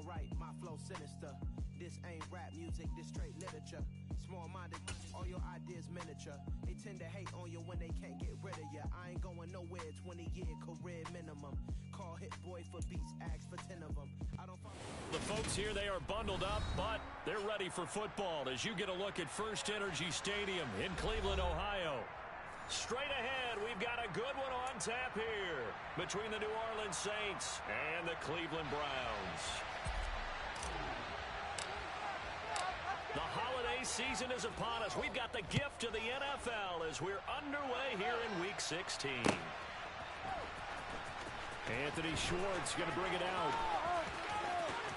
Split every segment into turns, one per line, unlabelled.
right, my flow sinister. This ain't rap music, this straight literature. Small-minded, all your ideas miniature. They tend to hate on you when they can't get rid of you. I ain't going nowhere, 20-year career minimum. Call Hit Boy for beats, ask for 10 of them. I don't follow.
The folks here, they are bundled up, but they're ready for football as you get a look at First Energy Stadium in Cleveland, Ohio. Straight ahead, we've got a good one on tap here between the New Orleans Saints and the Cleveland Browns. The holiday season is upon us. We've got the gift of the NFL as we're underway here in Week 16. Anthony Schwartz going to bring it out.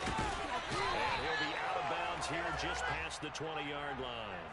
And he'll be out of bounds here just past the 20-yard line.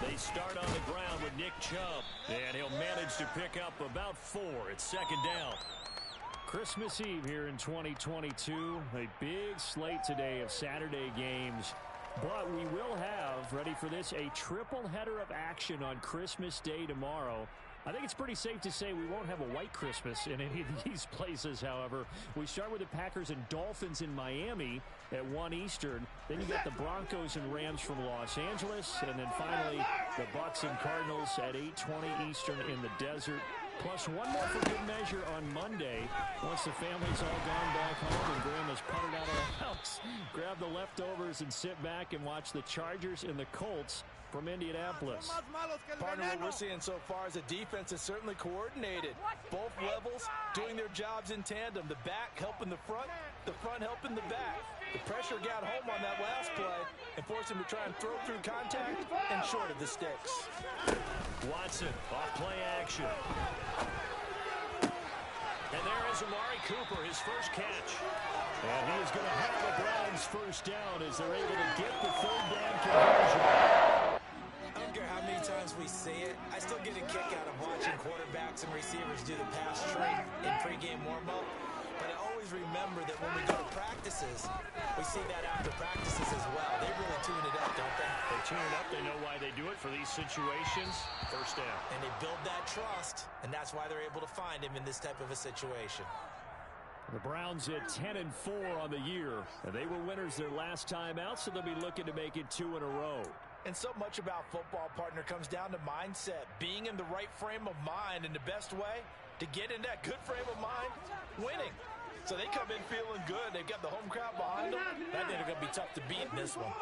They start on the ground with Nick Chubb, and he'll manage to pick up about 4. It's second down. Christmas Eve here in 2022. A big slate today of Saturday games. But we will have, ready for this, a triple header of action on Christmas Day tomorrow. I think it's pretty safe to say we won't have a white Christmas in any of these places, however. We start with the Packers and Dolphins in Miami at 1 Eastern. Then you got the Broncos and Rams from Los Angeles. And then finally, the Bucks and Cardinals at 8:20 Eastern in the desert. Plus one more for good measure on Monday. Once the family's all gone back home and Grandma's puttered out of the house, grab the leftovers and sit back and watch the Chargers and the Colts from Indianapolis.
Partner, what we're seeing so far is the defense is certainly coordinated. Both levels doing their jobs in tandem. The back helping the front helping the back. The pressure got home on that last play and forced him to try and throw through contact and short of the sticks.
Watson off play action. And there is Amari Cooper, his first catch. And he is going to have the Browns first down as they're able to get the third down conversion.
I don't care how many times we see it. I still get a kick out of watching quarterbacks and receivers do the pass trade in pregame warm-up. But I always remember that when we go to practices, we see that after practices as well. They really tune it up, don't they?
They tune it up. They know why they do it for these situations. First down.
And they build that trust, and that's why they're able to find him in this type of a situation.
The Browns at 10-4 on the year. And they were winners their last time out, so they'll be looking to make it 2 in a row.
And so much about football, partner, comes down to mindset. Being in the right frame of mind, and the best way to get in that good frame of mind, winning. So they come in feeling good. They've got the home crowd behind them. I think they're going to be tough to beat in this one.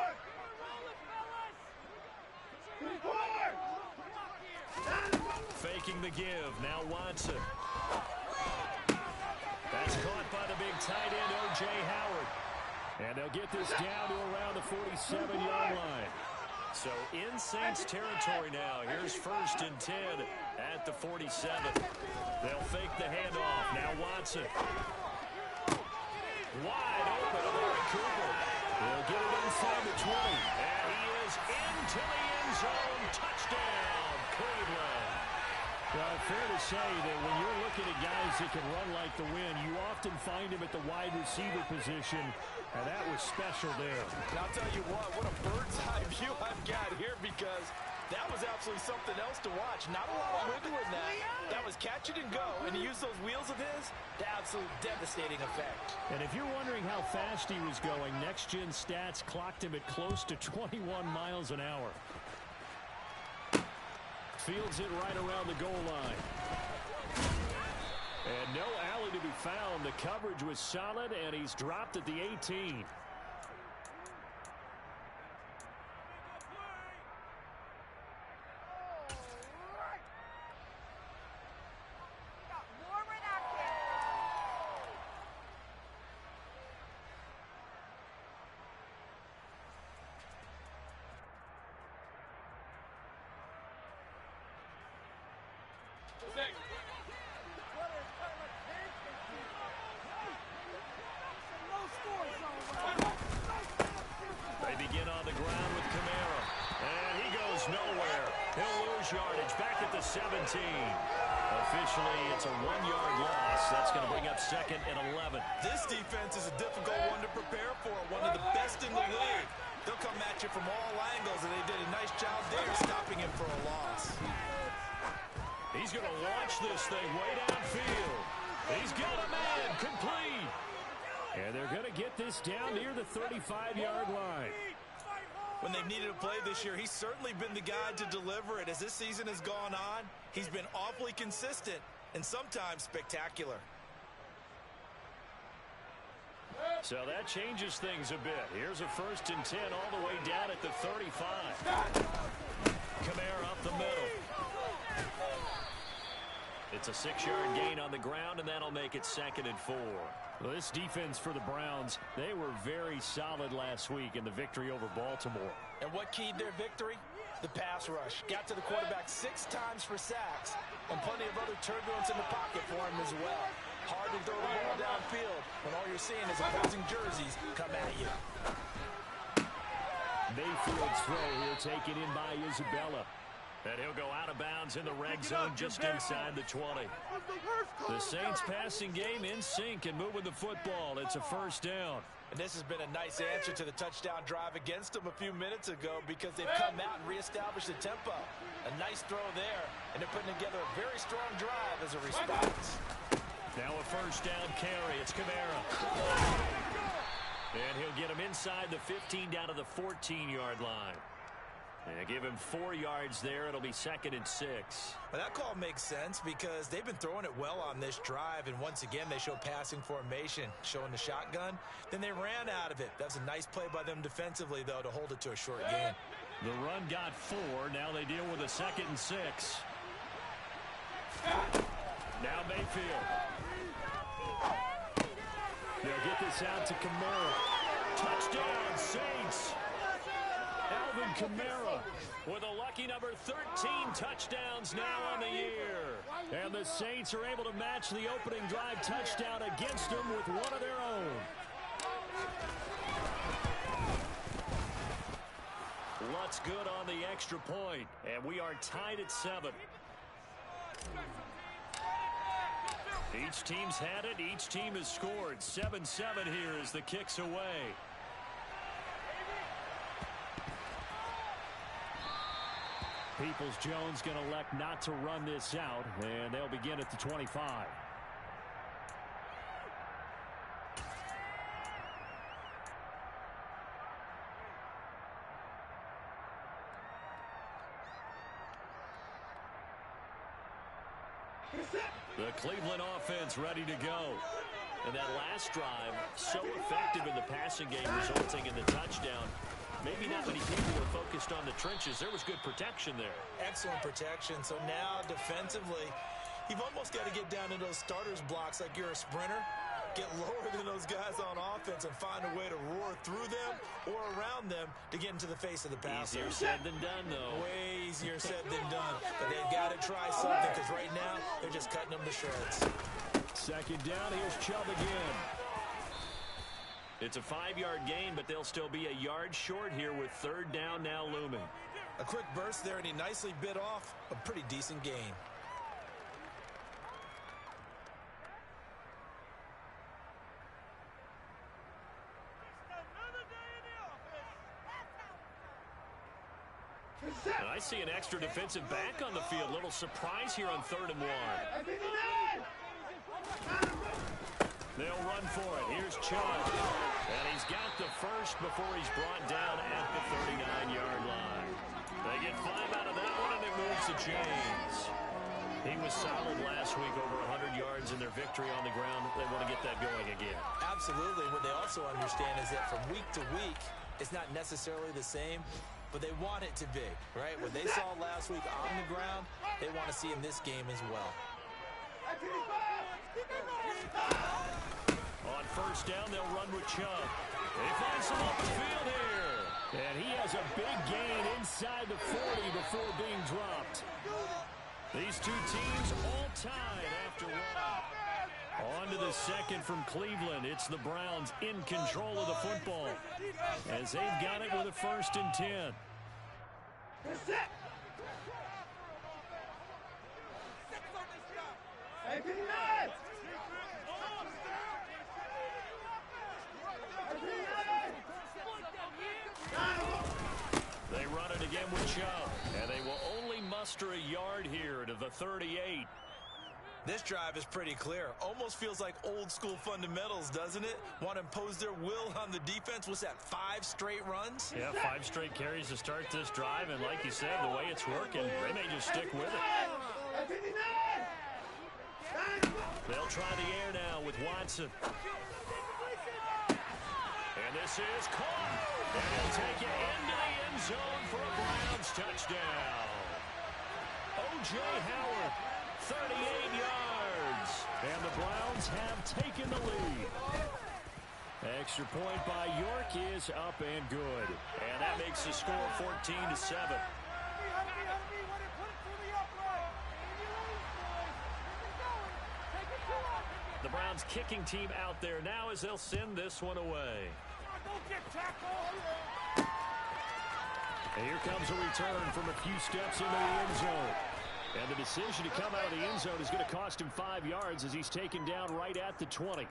Faking the give. Now Watson. That's caught by the big tight end, O.J. Howard. And they'll get this down to around the 47-yard line. So in Saints territory now. Here's 1st and 10 at the 47. They'll fake the handoff. Now Watson. Wide open, Amari Cooper. They'll get it inside the 20. And he is into the end zone. Touchdown, Cleveland.
Well, fair to say that when you're looking at guys that can run like the wind, you often find him at the wide receiver position, and that was special there.
And I'll tell you what a bird's eye view I've got here, because that was absolutely something else to watch. Not a lot of wiggle in that. That was catch it and go, and he used those wheels of his to absolute devastating effect.
And if you're wondering how fast he was going, Next Gen Stats clocked him at close to 21 miles an hour. Fields it right around the goal line. And no alley to be found. The coverage was solid, and he's dropped at the 18.
They begin on the ground with Kamara. And he goes nowhere. He'll lose yardage back at the 17. Officially, it's a 1-yard loss. That's going to bring up 2nd and 11.
This defense is a difficult one to prepare for. One of the best in the league. They'll come at you from all angles, and they did a nice job there stopping him for a loss.
He's going to launch this thing way downfield. He's got a man complete. And they're going to get this down near the 35-yard line.
When they've needed a play this year, he's certainly been the guy to deliver it. As this season has gone on, he's been awfully consistent and sometimes spectacular.
So that changes things a bit. Here's a 1st and 10 all the way down at the 35. Kamara up the middle. It's a 6-yard gain on the ground, and that'll make it 2nd and 4.
Well, this defense for the Browns, they were very solid last week in the victory over Baltimore.
And what keyed their victory? The pass rush. Got to the quarterback 6 times for sacks, and plenty of other turbulence in the pocket for him as well. Hard to throw the ball downfield when all you're seeing is opposing jerseys come at you.
Mayfield's throw here taken in by Isabella.
And he'll go out of bounds in the red zone just inside the 20. The Saints passing game in sync and moving the football. It's a 1st down.
And this has been a nice answer to the touchdown drive against them a few minutes ago because they've come out and reestablished the tempo. A nice throw there, and they're putting together a very strong drive as a response.
Now a 1st down carry. It's Kamara. And he'll get him inside the 15 down to the 14-yard line. And give him 4 yards there. It'll be 2nd and 6.
Well, that call makes sense because they've been throwing it well on this drive. And once again, they show passing formation, showing the shotgun. Then they ran out of it. That's a nice play by them defensively, though, to hold it to a short gain.
The run got 4. Now they deal with a 2nd and 6. Now Mayfield.
They'll get this out to Kamara.
Touchdown, Saints. Alvin Kamara with a lucky number 13 touchdowns now on the year.
And the Saints are able to match the opening drive touchdown against them with one of their own.
Lutt's good on the extra point, and we are tied at 7. Each team's had it. Each team has scored. 7-7 here as the kick's away.
Peoples-Jones going to elect not to run this out, and they'll begin at the 25.
The Cleveland offense ready to go. And that last drive, so effective in the passing game, resulting in the touchdown. Maybe not many people were focused on the trenches. There was good protection there.
Excellent protection. So now defensively, you've almost got to get down to those starters blocks like you're a sprinter. Get lower than those guys on offense and find a way to roar through them or around them to get into the face of the passer.
Easier said than done, though.
Way easier said than done. But they've got to try something because right now they're just cutting them to shreds.
2nd down, here's Chubb again.
It's a 5-yard gain, but they'll still be a yard short here with 3rd down now looming.
A quick burst there, and he nicely bit off a pretty decent gain.
And I see an extra defensive back on the field. Little surprise here on 3rd and 1. They'll run for it. Here's Chubb. And he's got the first before he's brought down at the 39-yard line. They get 5 out of that one, and it moves the chains. He was solid last week, over 100 yards in their victory on the ground. They want to get that going again.
Absolutely. What they also understand is that from week to week, it's not necessarily the same, but they want it to be, right? What they saw last week on the ground, they want to see in this game as well.
On 1st down, they'll run with Chubb. He finds some open field here.
And he has a big gain inside the 40 before being dropped.
These two teams all tied after one. On to the second from Cleveland. It's the Browns in control of the football as they've got it with a 1st and 10. They run it again with Chubb, and they will only muster a yard here to the 38.
This drive is pretty clear. Almost feels like old school fundamentals, doesn't it? Want to impose their will on the defense. What's that, 5 straight runs?
Yeah, 5 straight carries to start this drive, and like you said, the way it's working, they may just stick with it. They'll try the air now with Watson. And this is caught. And he'll take it into the end zone for a Browns touchdown. O.J. Howard, 38 yards. And the Browns have taken the lead. Extra point by York is up and good. And that makes the score 14-7. The Browns kicking team out there now as they'll send this one away. And here comes a return from a few steps into the end zone. And the decision to come out of the end zone is going to cost him 5 yards as he's taken down right at the 20.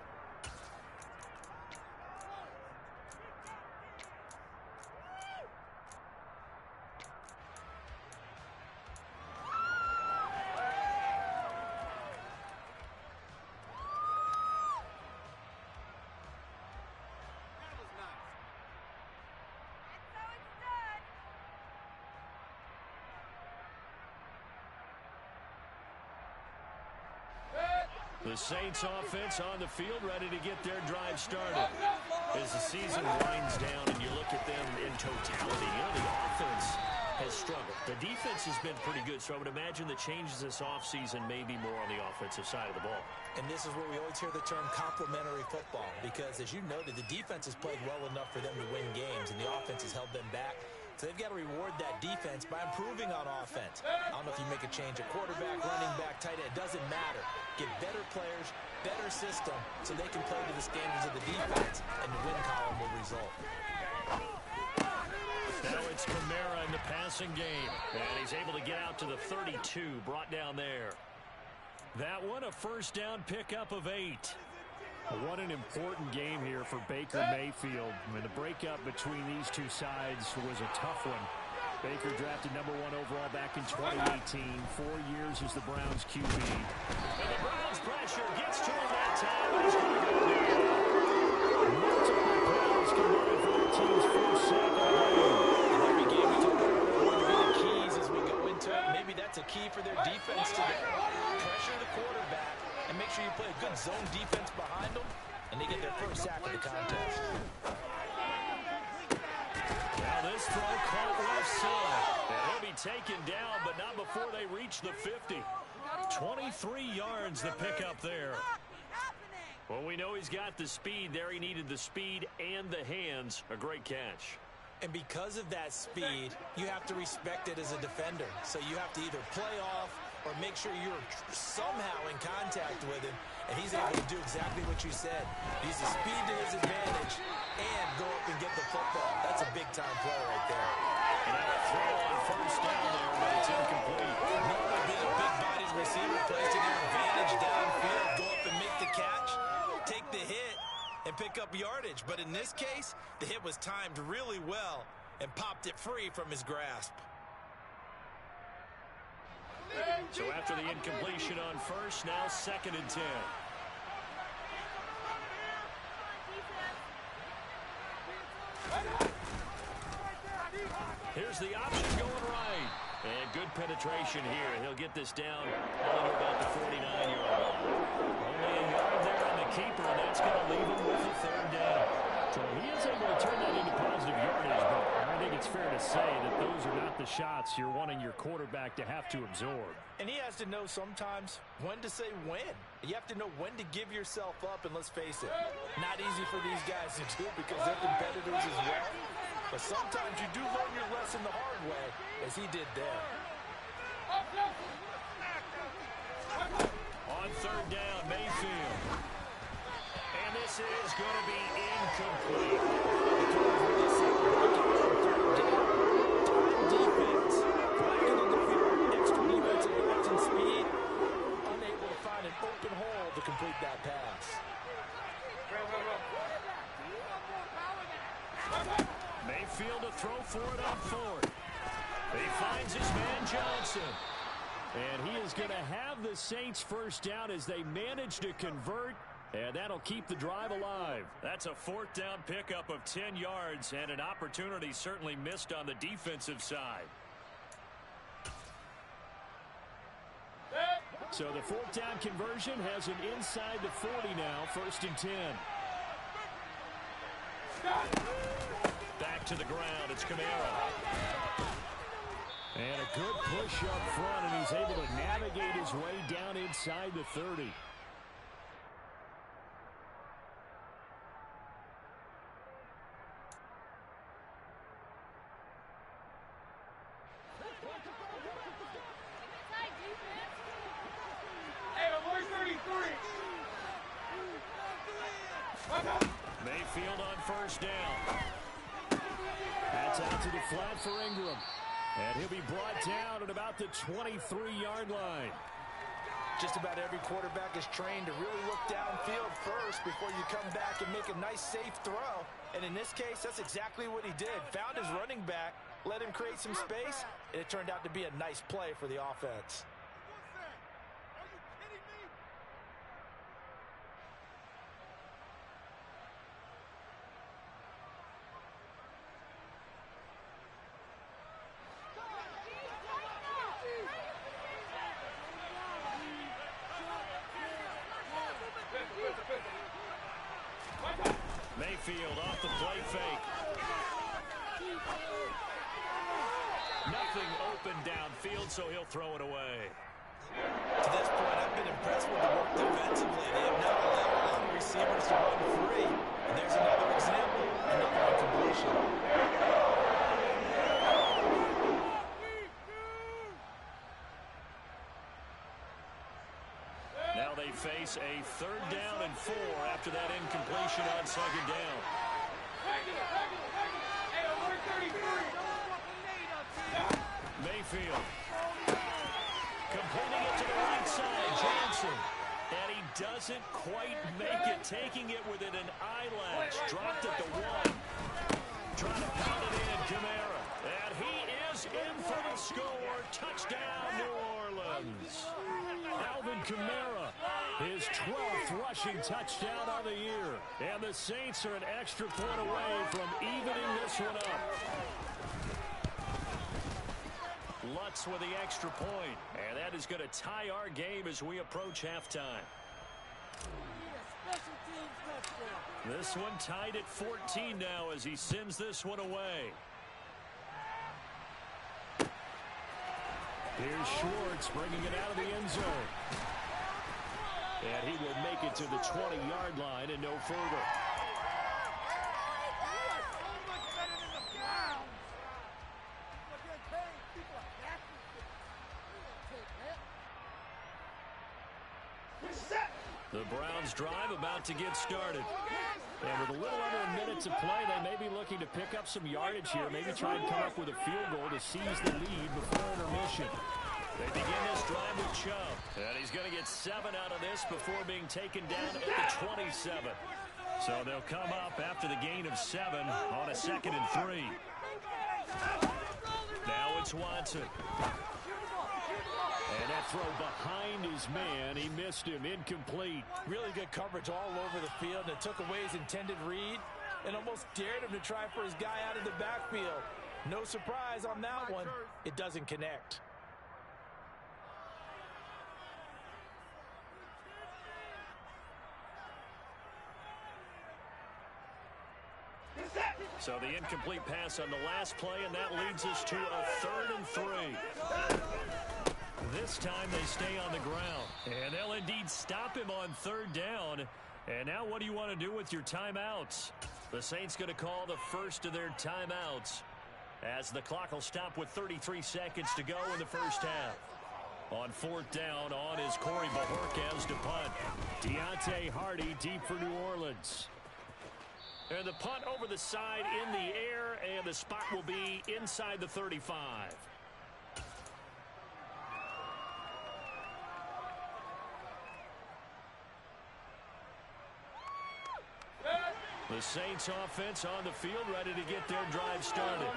The Saints offense on the field ready to get their drive started. As the season winds down and you look at them in totality, the offense has struggled. The defense has been pretty good, so I would imagine the changes this offseason may be more on the offensive side of the ball.
And this is where we always hear the term complementary football, because as you noted, the defense has played well enough for them to win games, and the offense has held them back. So they've got to reward that defense by improving on offense. I don't know if you make a change at quarterback, running back, tight end. It doesn't matter. Get better players, better system, so they can play to the standards of the defense, and the win column will result.
Now it's Kamara in the passing game. And he's able to get out to the 32, brought down there. That one, a first down pickup of 8. What an important game here for Baker Mayfield. I mean, the breakup between these two sides was a tough one. Baker drafted #1 overall back in 2018. 4 years as the Browns QB. And the Browns pressure gets to him that time. He's going to go down. Multiple plays combined for their team's first sack of the game.
In every game we talk about what are the keys as we go into it. Maybe that's a key for their defense today. Pressure the quarterback and make sure you play a good zone defense behind them, and they get their first sack of the contest.
Now this throw caught left side. And he'll be taken down, but not before they reach the 50. 23 yards the pickup there. Well, we know he's got the speed there. He needed the speed and the hands. A great catch.
And because of that speed, you have to respect it as a defender. So you have to either play off or make sure you're somehow in contact with him, and he's able to do exactly what you said. Use the speed to his advantage and go up and get the football. That's a big-time play right there.
And a throw on first down there, but it's incomplete.
Normally being a big-bodied receiver plays to their advantage downfield, go up and make the catch, take the hit, and pick up yardage. But in this case, the hit was timed really well and popped it free from his grasp.
So after the incompletion on first, now 2nd and 10. Here's the option going right. And good penetration here. He'll get this down only to about the 49-yard line. Only a yard there on the keeper, and that's going to leave him with a 3rd down. So he is able to turn that into positive yardage, but I think it's fair to say that those are not the shots you're wanting your quarterback to have to absorb.
And he has to know sometimes when to say when. You have to know when to give yourself up, and let's face it, not easy for these guys to do because they're competitors as well. But sometimes you do learn your lesson the hard way, as he did there.
On third down, Mayfield. And this is going to be incomplete.
Defense. Flagging in the field. Extra defensive yards and speed. Unable to find an open hole to complete that pass.
Mayfield to throw for it on fourth. He finds his man Johnson. And he is going to have the Saints first down as they manage to convert. And that'll keep the drive alive. That's a fourth down pickup of 10 yards and an opportunity certainly missed on the defensive side. So the fourth down conversion has him inside the 40 now, 1st and 10. Back to the ground, it's Kamara. And a good push up front, and he's able to navigate his way down inside the 30. Mayfield on first down. That's out to the flat for Ingram. And he'll be brought down at about the 23-yard line.
Just about every quarterback is trained to really look downfield first before you come back and make a nice, safe throw. And in this case, that's exactly what he did. Found his running back, let him create some space, and it turned out to be a nice play for the offense.
Mayfield off the play fake. Nothing open downfield, so he'll throw it away.
To this point, I've been impressed with the work defensively. They have not allowed long receivers to run free. And there's another example, another incompletion.
Now they face a 3rd down and 4 after that incompletion on 2nd down. Mayfield completing it to the right side, Johnson. And he doesn't quite make it, taking it within an eyelash. Dropped at the 1. Trying to pound it in, Kamara. And he is in for the score. Touchdown, New Orleans. Alvin Kamara, his 12th rushing touchdown of the year. And the Saints are an extra point away from evening this one up. Lutz with the extra point. And that is going to tie our game as we approach halftime. This one tied at 14 now as he sends this one away. Here's Schwartz bringing it out of the end zone. And he will make it to the 20-yard line and no further. The Browns drive about to get started. And with a little under a minute to play, they may be looking to pick up some yardage here, maybe try and come up with a field goal to seize the lead before intermission. They begin this drive with Chubb. And he's going to get 7 out of this before being taken down at the 27. So they'll come up after the gain of 7 on a 2nd and 3. Now it's Watson. And that throw behind his man, he missed him, incomplete.
Really good coverage all over the field, and it took away his intended read and almost dared him to try for his guy out of the backfield. No surprise on that one. It doesn't connect.
So the incomplete pass on the last play, and that leads us to a 3rd and 3. This time they stay on the ground. And they'll indeed stop him on 3rd down. And now what do you want to do with your timeouts? The Saints going to call the first of their timeouts as the clock will stop with 33 seconds to go in the first half. On fourth down, on is Corey Bajorquez to punt.
Deontay Hardy deep for New Orleans.
And the punt over the side in the air, and the spot will be inside the 35. The Saints offense on the field, ready to get their drive started.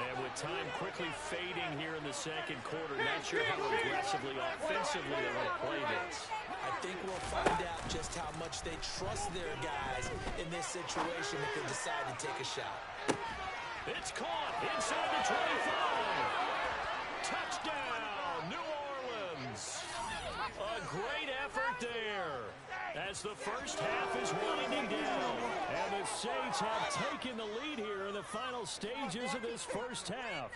And with time quickly fading here in the second quarter, not sure how aggressively, offensively they want to play this.
I think we'll find out just how much they trust their guys in this situation if they decide to take a shot.
It's caught inside the 25. Touchdown, New Orleans. A great effort there as the first half is winding down.
And the Saints have taken the lead here in the final stages of this first half.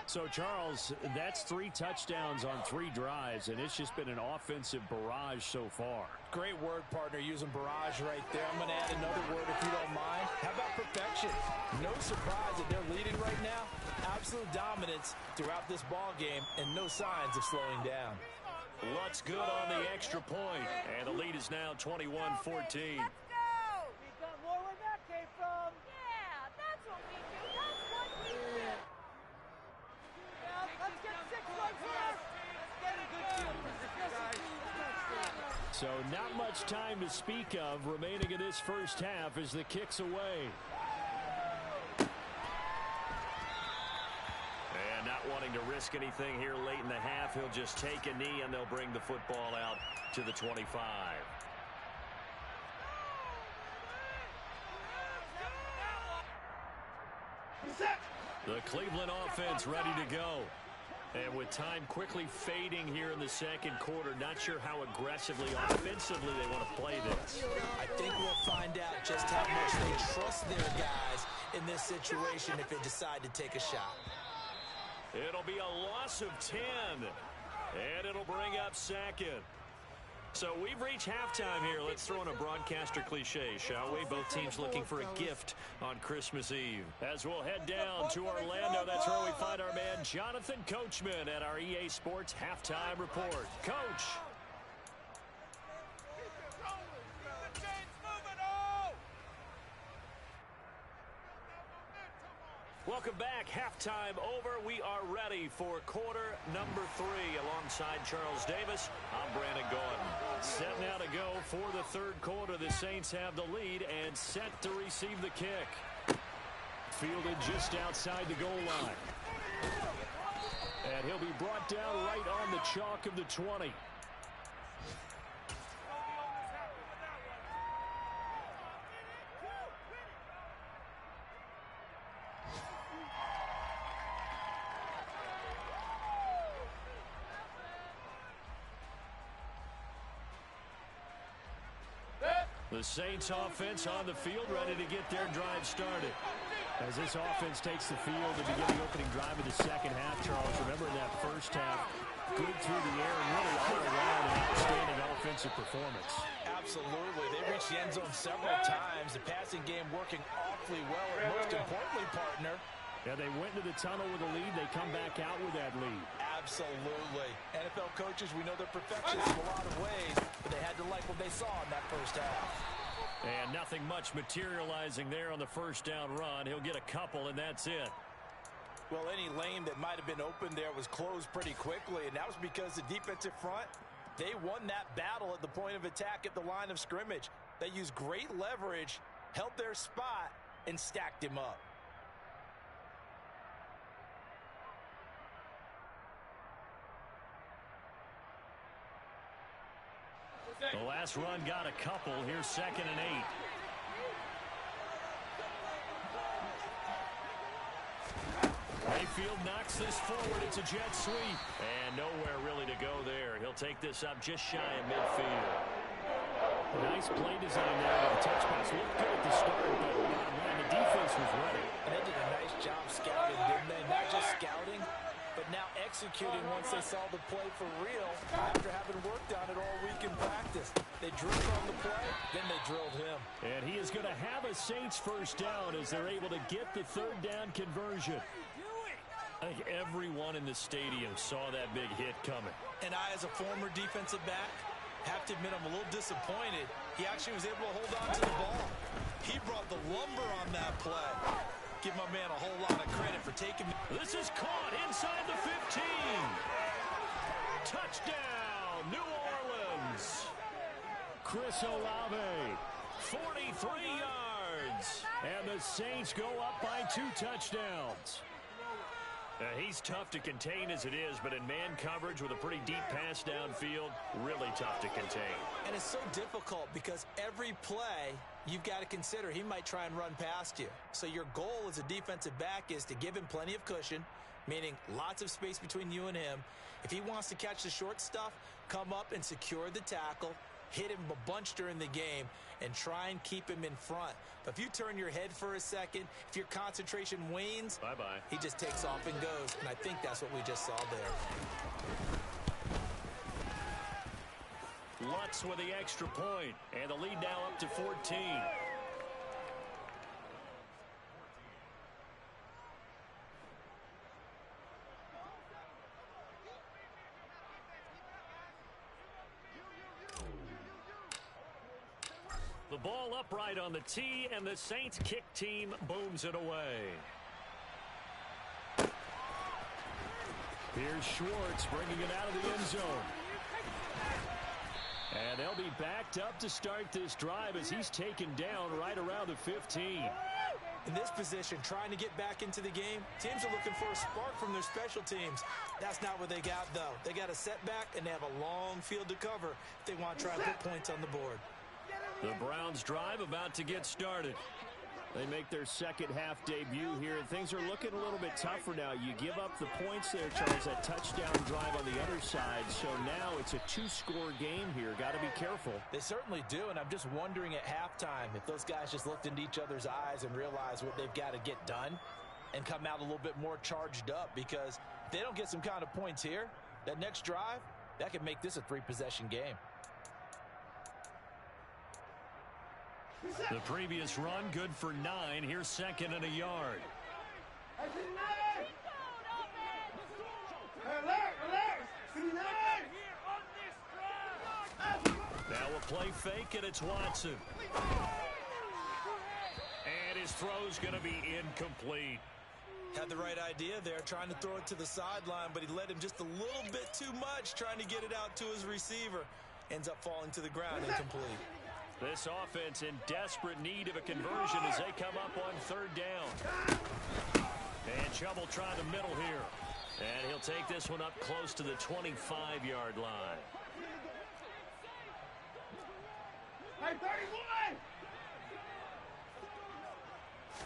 So, Charles, that's 3 touchdowns on 3 drives, and it's just been an offensive barrage so far.
Great word, partner, using barrage right there. I'm going to add another word if you don't mind. How about perfection? No surprise that they're leading right now. Absolute dominance throughout this ball game and no signs of slowing down.
Looks good on the extra point, and the lead is now 21-14.
So not much time to speak of remaining in this first half as the kick's away.
And not wanting to risk anything here late in the half, he'll just take a knee and they'll bring the football out to the 25. The Cleveland offense ready to go. And with time quickly fading here in the second quarter, not sure how aggressively, offensively they want to play this.
I think we'll find out just how much they trust their guys in this situation if they decide to take a shot.
It'll be a loss of 10, and it'll bring up second. So we've reached halftime here. Let's throw in a broadcaster cliche, shall we? Both teams looking for a gift on Christmas Eve. As we'll head down to Orlando, that's where we find our man Jonathan Coachman at our EA Sports Halftime Report. Coach. Welcome back. Halftime over. We are ready for quarter number 3 alongside Charles Davis. I'm Brandon Gordon. Set now to go for the third quarter. The Saints have the lead and set to receive the kick.
Fielded just outside the goal line. And he'll be brought down right on the chalk of the 20.
The Saints offense on the field ready to get their drive started.
As this offense takes the field to begin the opening drive of the second half, Charles, remember in that first half, good through the air and really all around an outstanding offensive performance.
Absolutely. They reached the end zone several times. The passing game working awfully well. And most importantly, partner,
yeah, they went into the tunnel with a lead. They come back out with that lead.
Absolutely. NFL coaches, we know they're perfectionists in a lot of ways, but they had to like what they saw in that first half.
And nothing much materializing there on the first down run. He'll get a couple, and that's it.
Well, any lane that might have been open there was closed pretty quickly, and that was because the defensive front, they won that battle at the point of attack at the line of scrimmage. They used great leverage, held their spot, and stacked him up.
The last run got a couple. Here's 2nd and 8. Mayfield knocks this forward. It's a jet sweep. And nowhere really to go there. He'll take this up just shy of midfield.
Nice play design there. The touch pass looked good at the start, but bottom line, the defense was ready.
And they did a nice job scouting, didn't they? Not just scouting, but now executing once they saw the play for real after having worked on it all week in practice. They drilled on the play, then they drilled him.
And he is going to have a Saints first down as they're able to get the third down conversion.
I think everyone in the stadium saw that big hit coming.
And I, as a former defensive back, have to admit I'm a little disappointed. He actually was able to hold on to the ball. He brought the lumber on that play. Give my man a whole lot of credit for taking me.
This is caught inside the 15. Touchdown, New Orleans. Chris Olave, 43 yards. And the Saints go up by 2 touchdowns. He's tough to contain as it is, but in man coverage with a pretty deep pass downfield, really tough to contain.
And it's so difficult because every play you've got to consider he might try and run past you. So your goal as a defensive back is to give him plenty of cushion, meaning lots of space between you and him. If he wants to catch the short stuff, come up and secure the tackle, hit him a bunch during the game, and try and keep him in front. But if you turn your head for a second, if your concentration wanes,
bye-bye,
he just takes off and goes. And I think that's what we just saw there.
Lutz with the extra point, and the lead now up to 14. The ball upright on the tee, and the Saints kick team booms it away. Here's Schwartz bringing it out of the end zone. And they'll be backed up to start this drive as he's taken down right around the 15.
In this position, trying to get back into the game, teams are looking for a spark from their special teams. That's not what they got, though. They got a setback, and they have a long field to cover if they want to try and put points on the board.
The Browns drive about to get started. They make their second half debut here, and things are looking a little bit tougher now. You give up the points there, Charles, that touchdown drive on the other side. So now it's a 2-score game here. Got to be careful.
They certainly do, and I'm just wondering at halftime if those guys just looked into each other's eyes and realized what they've got to get done and come out a little bit more charged up, because if they don't get some kind of points here, that next drive, that could make this a 3-possession game.
The previous run, good for 9. Here's second and a yard. Now a play fake, and it's Watson. And his throw's going to be incomplete.
Had the right idea there, trying to throw it to the sideline, but he led him just a little bit too much, trying to get it out to his receiver. Ends up falling to the ground, incomplete.
This offense in desperate need of a conversion as they come up on third down. And Chubb will try the middle here. And he'll take this one up close to the 25-yard line.
Hey,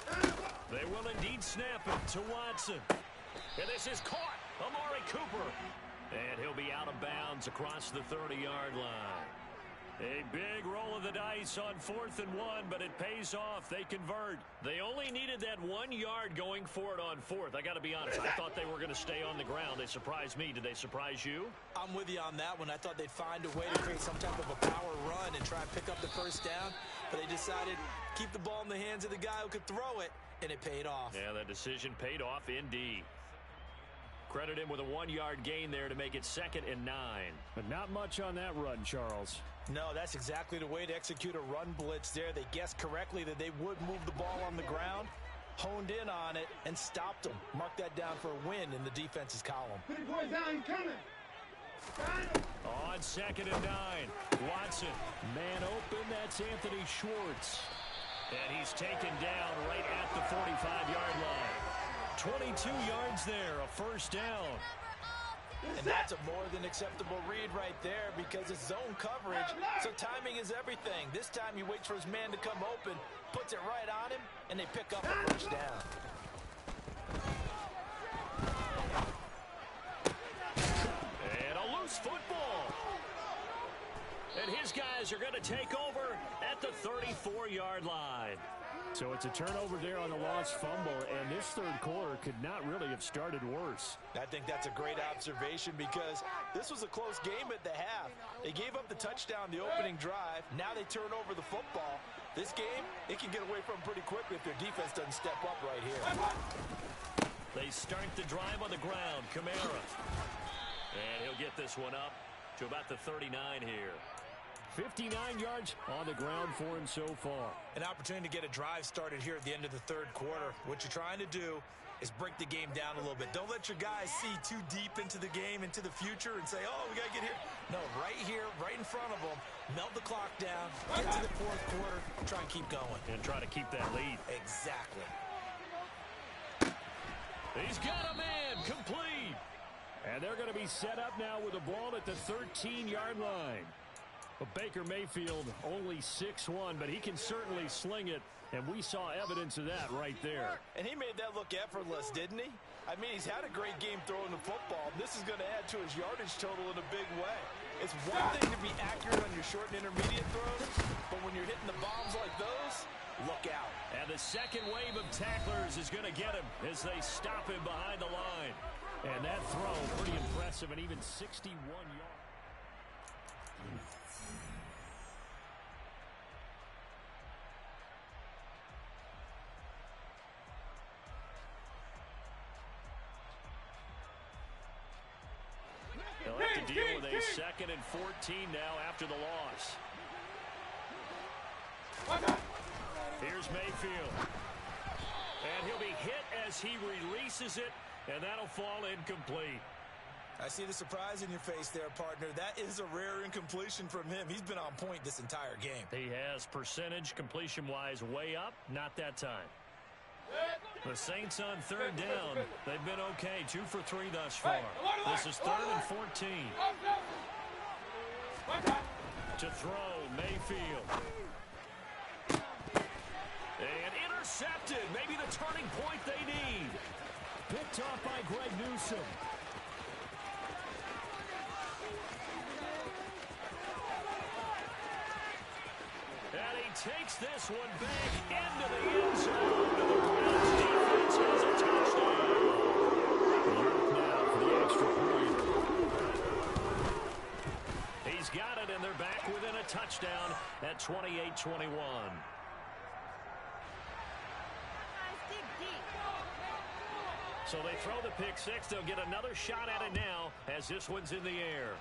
31!
They will indeed snap it to Watson. And this is caught. Amari Cooper. And he'll be out of bounds across the 30-yard line. A big roll of the dice on 4th and 1, but it pays off. They convert. They only needed that 1 yard going for it on 4th. I got to be honest. I thought they were going to stay on the ground. They surprised me. Did they surprise you?
I'm with you on that one. I thought they'd find a way to create some type of a power run and try and pick up the first down, but they decided to keep the ball in the hands of the guy who could throw it, and it paid off.
Yeah, that decision paid off indeed. Credit him with a 1 yard gain there to make it 2nd and 9.
But not much on that run, Charles.
No, that's exactly the way to execute a run blitz there. They guessed correctly that they would move the ball on the ground, honed in on it, and stopped them. Mark that down for a win in the defense's column.
Put the boys down, he's coming.
On 2nd and 9, Watson.
Man open, that's Anthony Schwartz.
And he's taken down right at the 45-yard line. 22 yards there, a first down.
And that's a more than acceptable read right there because it's zone coverage, so timing is everything. This time he waits for his man to come open, puts it right on him, and they pick up a first down.
And a loose football. And his guys are going to take over at the 34-yard line.
So it's a turnover there on the lost fumble, and this third quarter could not really have started worse.
I think that's a great observation because this was a close game at the half. They gave up the touchdown the opening drive. Now they turn over the football. This game, it can get away from them pretty quickly if their defense doesn't step up right here.
They start the drive on the ground. Kamara. And he'll get this one up to about the 39 here.
59 yards on the ground for him so far.
An opportunity to get a drive started here at the end of the third quarter. What you're trying to do is break the game down a little bit. Don't let your guys see too deep into the game, into the future, and say, oh, we got to get here. No, right here, right in front of them, melt the clock down, get to the fourth quarter, try and keep going.
And try to keep that lead.
Exactly.
He's got a man, complete.
And they're going to be set up now with the ball at the 13-yard line. But Baker Mayfield only 6'1", but he can certainly sling it, and we saw evidence of that right there.
And he made that look effortless, didn't he? I mean, he's had a great game throwing the football. This is going to add to his yardage total in a big way. It's one thing to be accurate on your short and intermediate throws, but when you're hitting the bombs like those, look out.
And the second wave of tacklers is going to get him as they stop him behind the line.
And that throw, pretty impressive, and even 61 yards.
They'll have to deal with a 2nd and 14 now after the loss. Here's Mayfield. And he'll be hit as he releases it, and that'll fall incomplete.
I see the surprise in your face there, partner. That is a rare incompletion from him. He's been on point this entire game.
He has percentage completion-wise way up, not that time. The Saints on 3rd down. They've been okay, 2 for 3 thus far. This is 3rd and 14. To throw, Mayfield. And intercepted. Maybe the turning point they need.
Picked off by Greg Newsome.
And he takes this one back into the end zone. The Browns defense has a touchdown.
Now for the extra point.
He's got it, and they're back within a touchdown at 28-21. So they throw the pick six. They'll get another shot at it now as this one's in the air.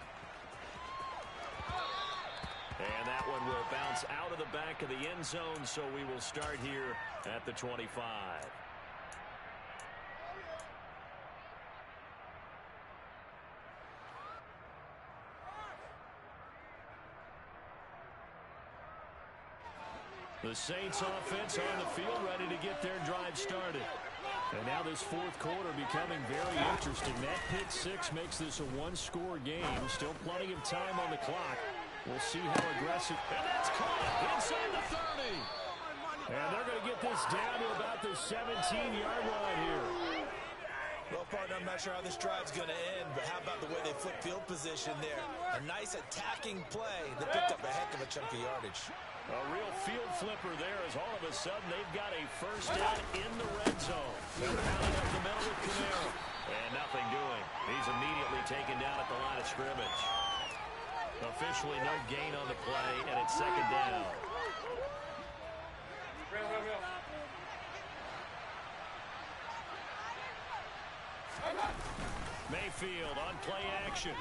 And that one will bounce out of the back of the end zone, so we will start here at the 25. The Saints offense on the field ready to get their drive started. And now this fourth quarter becoming very interesting. That pick six makes this a one-score game. Still plenty of time on the clock. We'll see how aggressive. And that's caught inside the 30. And they're going to get this down to about the 17-yard line here.
Well, partner, I'm not sure how this drive's going to end, but how about the way they flip field position there? A nice attacking play that picked up a heck of a chunk of yardage.
A real field flipper there as all of a sudden they've got a first down in the red zone. They're pounding up the middle with Kamara. And nothing doing. He's immediately taken down at the line of scrimmage. Officially no gain on the play, and it's second down. Mayfield on play action.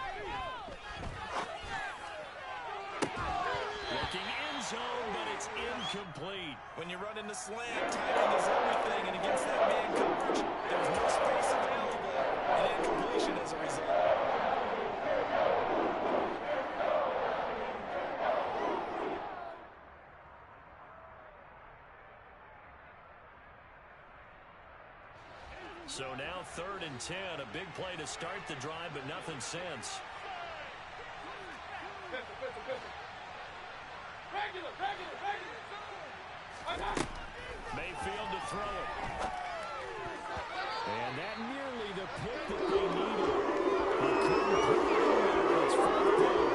Looking end zone, but it's incomplete.
When you run into slant, timing is everything, and against that man coverage, there's no space available, and incompletion as a result.
So now 3rd and 10, a big play to start the drive, but nothing since. Mayfield to throw it.
And that nearly the pick that they needed. He couldn't put it in there. It's 4th down.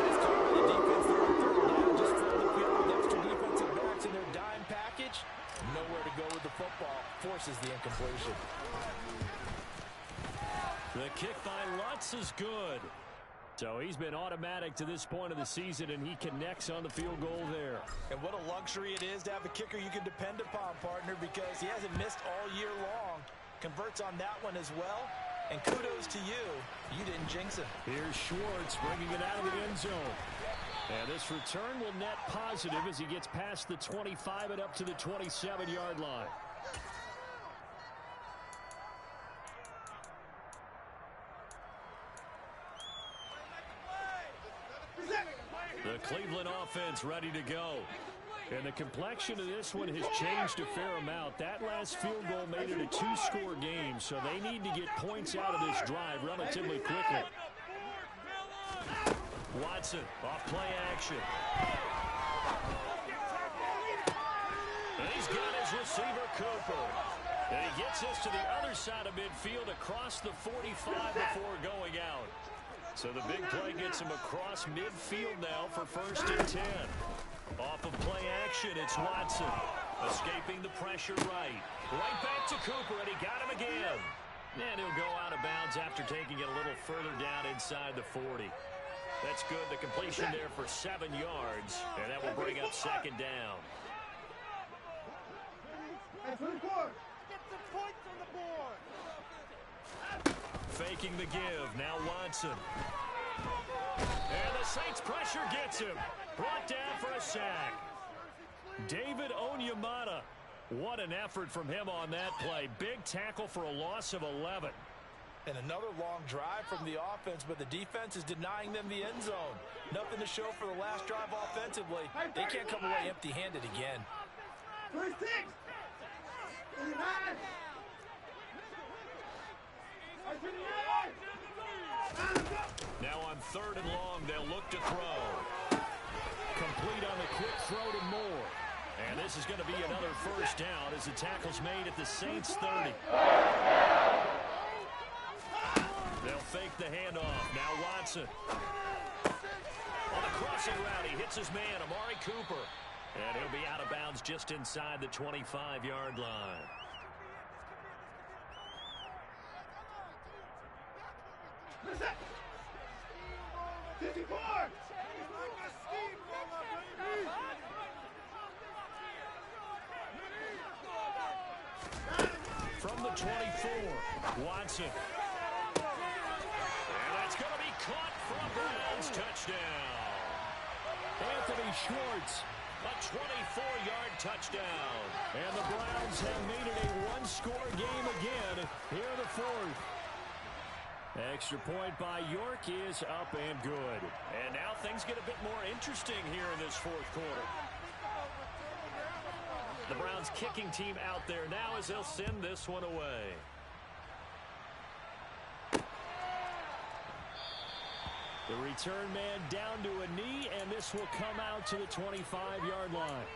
Nice call by the defense there on 3rd down. Just flood the field with extra defensive backs in their dime package. Nowhere to go with the football. Forces the incompletion.
The kick by Lutz is good.
So he's been automatic to this point of the season, and he connects on the field goal there.
And what a luxury it is to have a kicker you can depend upon, partner, because he hasn't missed all year long.
converts on that one as well. And kudos to you. You didn't jinx him.
Here's Schwartz bringing it out of the end zone. And this return will net positive as he gets past the 25 and up to the 27-yard line. The Cleveland offense ready to go. And the complexion of this one has changed a fair amount. That last field goal made it a two-score game, so they need to get points out of this drive relatively quickly. Watson off play action. And he's got his receiver, Cooper. And he gets this to the other side of midfield across the 45 before going out. So the big play gets him across midfield now for 1st and 10. Off of play action, it's Watson. Escaping the pressure right. Right back to Cooper, and he got him again. And he'll go out of bounds after taking it a little further down inside the 40. That's good. The completion there for 7 yards, and that will bring up 2nd down.
Get some points on the board.
Faking the give. Now Watson. And the Saints pressure gets him. Brought down for a sack. David Onyemata. What an effort from him on that play. Big tackle for a loss of 11.
And another long drive from the offense, but the defense is denying them the end zone. Nothing to show for the last drive offensively. They can't come away empty-handed again.
26. 29.
Now on 3rd and long, they'll look to throw. Complete on the quick throw to Moore. And this is going to be another 1st down as the tackle's made at the Saints 30. They'll fake the handoff. Now Watson. On the crossing route, he hits his man, Amari Cooper. And he'll be out of bounds just inside the 25-yard line. From the 24, Watson. And that's going to be caught for a Browns touchdown. Anthony Schwartz, a 24-yard touchdown. And the Browns have made it a one-score game again here in the 4th. Extra point by York is up and good. And now things get a bit more interesting here in this 4th quarter. The Browns kicking team out there now as they'll send this one away. The return man down to a knee, and this will come out to the 25-yard line.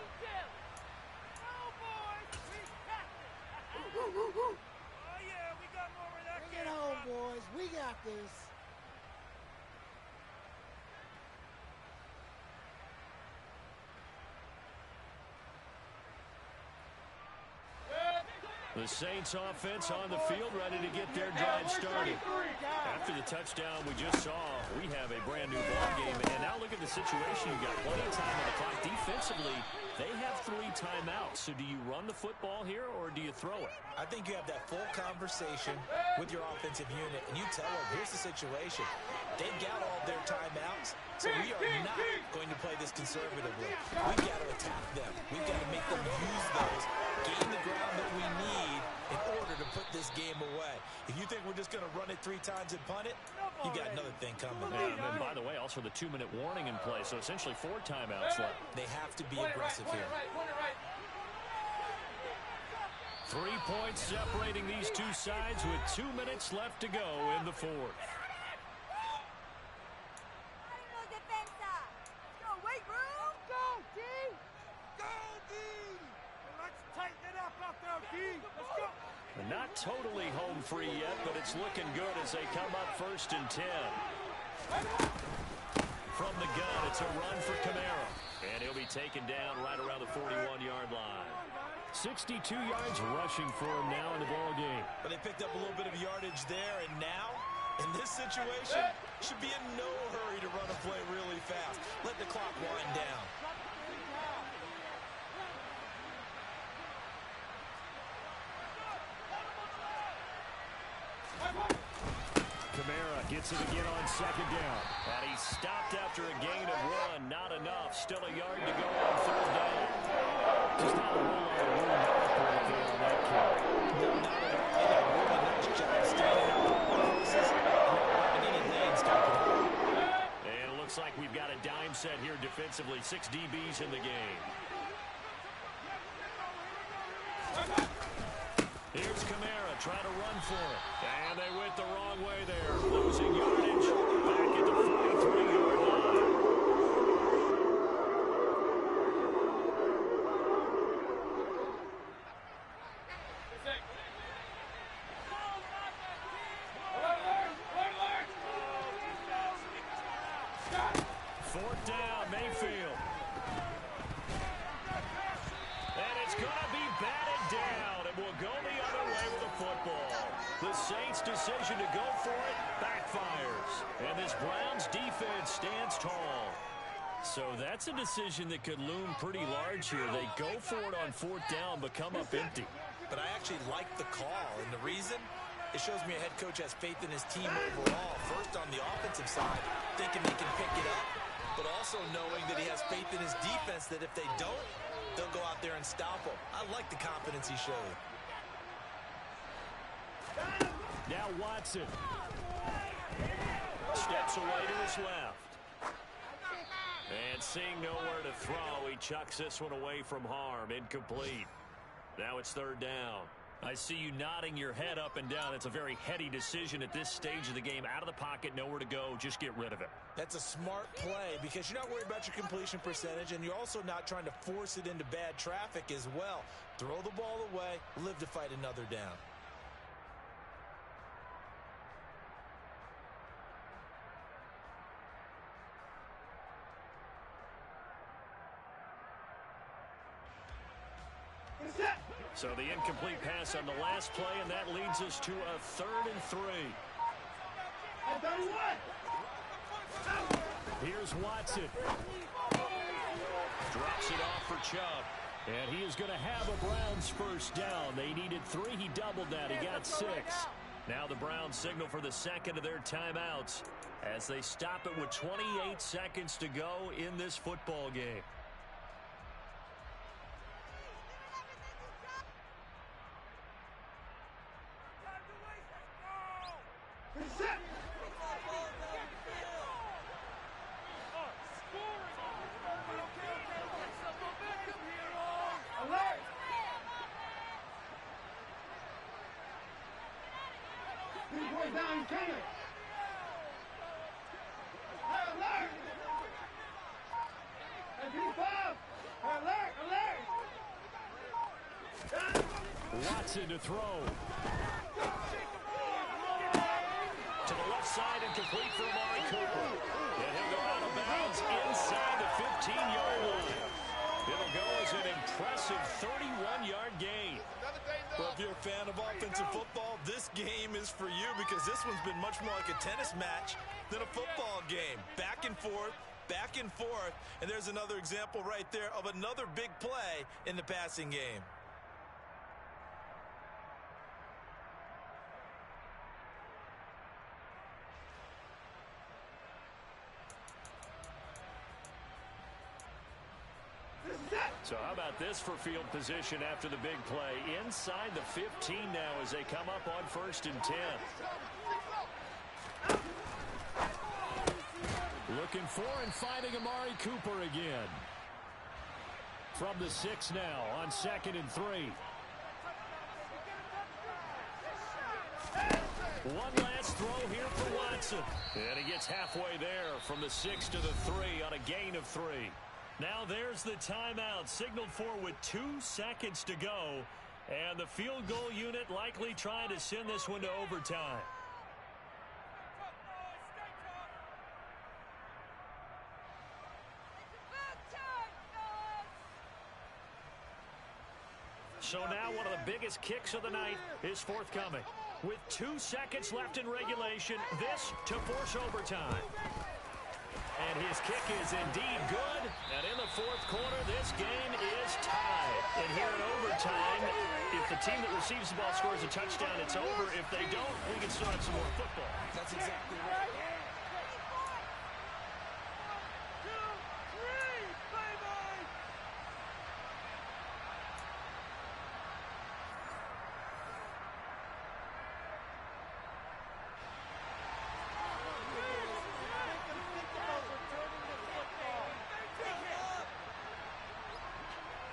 Bring it home, boys. We got this.
The Saints offense on the field ready to get their drive started. After the touchdown we just saw, we have a brand new ball game. And now look at the situation. You've got plenty of time on the clock. Defensively, they have 3 timeouts. So do you run the football here or do you throw it?
I think you have that full conversation with your offensive unit, and you tell them, here's the situation. They've got all their timeouts, so we are not going to play this conservatively. We've got to attack them. We've got to make them use those, gain the ground that we need in order to put this game away. If you think we're just going to run it 3 times and punt it, you got another thing coming.
And by the way, also the 2-minute warning in play, so essentially 4 timeouts left.
They have to be aggressive here.
3 points separating these two sides with 2 minutes left to go in the 4th. Not totally home free yet, but it's looking good as they come up 1st and 10. From the gun, it's a run for Kamara. And he'll be taken down right around the 41-yard line. 62 yards rushing for him now in the ball game.
But they picked up a little bit of yardage there, and now, in this situation, should be in no hurry to run a play really fast. Let the clock wind down.
Kamara gets it again on second down.
And he stopped after a gain of 1. Not enough. Still a yard to go on third down.
Just not a whole lot of room to operate there on that carry.
No, not at all. They did a really nice job standing up the crosses and not letting any lanes open up.
And it looks like we've got a dime set here defensively. 6 DBs in the game. Here's Kamara trying to run for it. And they went the wrong way there. Losing yardage back at the 43-yard line. Fourth down, Mayfield. And it's going to be batted down. It will go the other way with the football. The Saints' decision to go for it backfires. And this Browns defense stands tall. So that's a decision that could loom pretty large here. They go for it on fourth down, but come up empty.
But I actually like the call, and the reason? It shows me a head coach has faith in his team overall. First on the offensive side, thinking they can pick it up, but also knowing that he has faith in his defense that if they don't, they'll go out there and stop him. I like the confidence he showed.
Now Watson.
Steps away to his left. And seeing nowhere to throw, he chucks this one away from harm. Incomplete. Now it's third down. I see you nodding your head up and down. It's a very heady decision at this stage of the game. Out of the pocket, nowhere to go. Just get rid of it.
That's a smart play because you're not worried about your completion percentage, and you're also not trying to force it into bad traffic as well. Throw the ball away, live to fight another down.
So the incomplete pass on the last play, and that leads us to a 3rd and 3.
Here's Watson.
Drops it off for Chubb.
And he is going to have a Browns first down. They needed 3. He doubled that. He got 6.
Now the Browns signal for the second of their timeouts as they stop it with 28 seconds to go in this football game.
Watson to throw.
To the left side and complete for Amari Cooper. And he'll go out of bounds inside the 15-yard line. It'll go as an impressive 31-yard gain.
Well, if you're a fan of offensive football, this game is for you because this one's been much more like a tennis match than a football game. Back and forth, and there's another example right there of another big play in the passing game.
So how about this for field position after the big play? Inside the 15 now as they come up on 1st and 10.
Looking for and finding Amari Cooper again. From the 6 now on 2nd and 3.
One last throw here for Watson. And he gets halfway there from the 6 to the 3 on a gain of 3. Now there's the timeout, signaled for with 2 seconds to go. And the field goal unit likely trying to send this one to overtime. So now one of the biggest kicks of the night is forthcoming. With 2 seconds left in regulation, this to force overtime. And his kick is indeed good. And in the 4th quarter, this game is tied. And here in overtime, if the team that receives the ball scores a touchdown, it's over. If they don't, we can start some more football.
That's exactly right.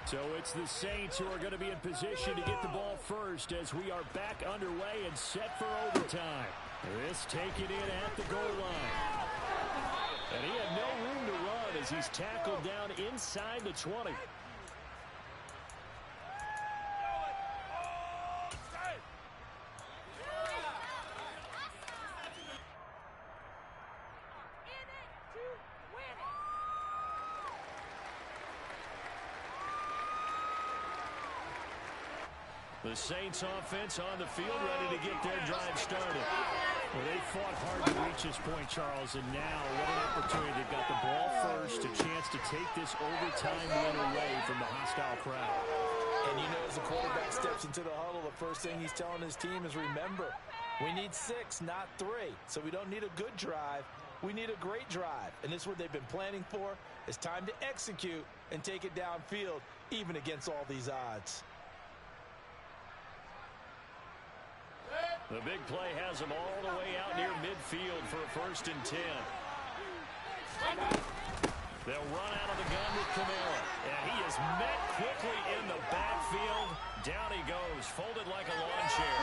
So it's the Saints who are going to be in position to get the ball first as we are back underway and set for overtime. This taken in at the goal line. And he had no room to run as he's tackled down inside the 20. The Saints offense on the field ready to get their drive started. Well, they fought hard to reach this point, Charles, and now what an opportunity. They've got the ball first, a chance to take this overtime win away from the hostile crowd.
And you know, as the quarterback steps into the huddle, the first thing he's telling his team is, remember, we need 6, not 3. So we don't need a good drive. We need a great drive. And this is what they've been planning for. It's time to execute and take it downfield, even against all these odds.
The big play has them all the way out near midfield for a 1st and 10. They'll run out of the gun with Camara. And he is met quickly in the backfield. Down he goes, folded like a lawn chair.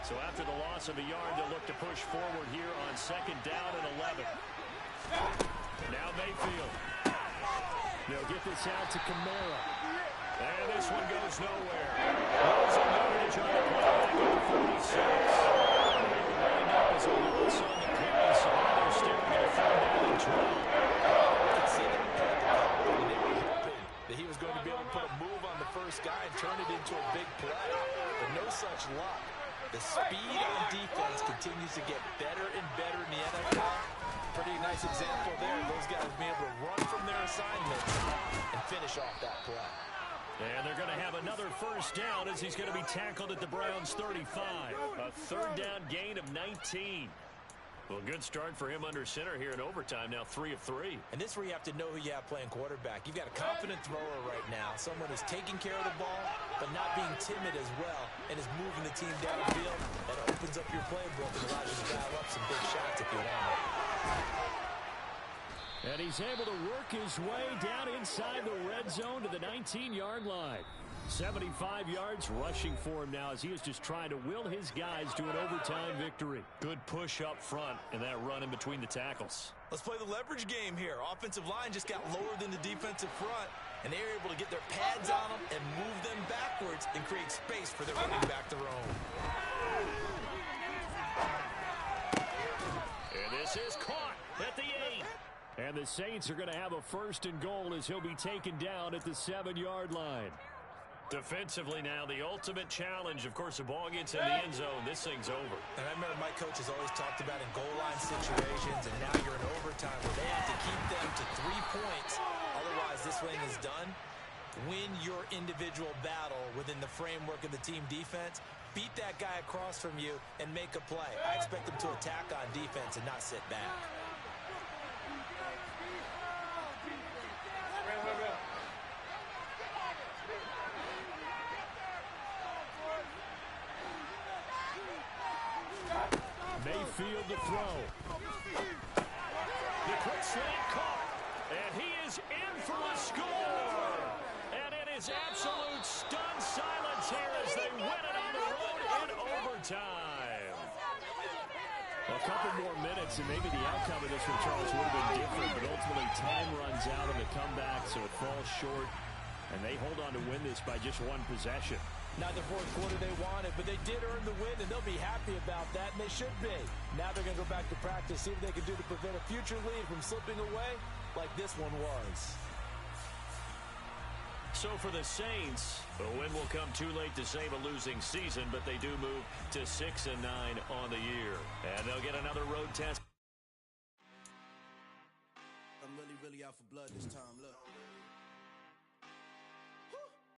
So after the loss of a yard, they'll look to push forward here on 2nd down and 11. Now Mayfield. They'll get this out to Camara. And this one goes nowhere. Losing yardage on the play back at the 46. Lined up as a loss on the play, so now they're staring at a 3rd down and 12.
You can see them at the top, and they were hoping that he was going to be able to put a move on the first guy and turn it into a big play. But no such luck. The speed on defense continues to get better and better in the NFL. Pretty nice example there. Those guys being able to run from their assignments and finish off that play.
And they're going to have another 1st down as he's going to be tackled at the Browns' 35. A 3rd down gain of 19. Well, good start for him under center here in overtime. Now 3 of 3.
And this is where you have to know who you have playing quarterback. You've got a confident thrower right now. Someone who's taking care of the ball, but not being timid as well, and is moving the team downfield. That opens up your playbook and allows you to dial up some big shots if you want it.
And he's able to work his way down inside the red zone to the 19-yard line. 75 yards rushing for him now as he is just trying to will his guys to an overtime victory.
Good push up front and that run in between the tackles.
Let's play the leverage game here. Offensive line just got lower than the defensive front, and they were able to get their pads on them and move them backwards and create space for their running back to roam.
And this is caught at the 8.
And the Saints are going to have a 1st and goal as he'll be taken down at the 7-yard line.
Defensively now, the ultimate challenge. Of course, the ball gets in the end zone. This thing's over.
And I remember my coach has always talked about in goal line situations, and now you're in overtime where they have to keep them to 3 points. Otherwise, this thing is done. Win your individual battle within the framework of the team defense. Beat that guy across from you and make a play. I expect them to attack on defense and not sit back.
Mayfield to throw.
The quick slant caught. And he is in for a score. And it is absolute stunned silence here as they win it on the road in overtime.
A couple more minutes and maybe the outcome of this one, Charles, would have been different, but ultimately time runs out on the comeback, so it falls short, and they hold on to win this by just 1 possession.
Not the 4th quarter they wanted, but they did earn the win, and they'll be happy about that, and they should be. Now they're going to go back to practice, see what they can do to prevent a future lead from slipping away like this one was.
So for the Saints, the win will come too late to save a losing season, but they do move to 6-9 on the year. And they'll get another road test.
I'm really out for blood this time, look.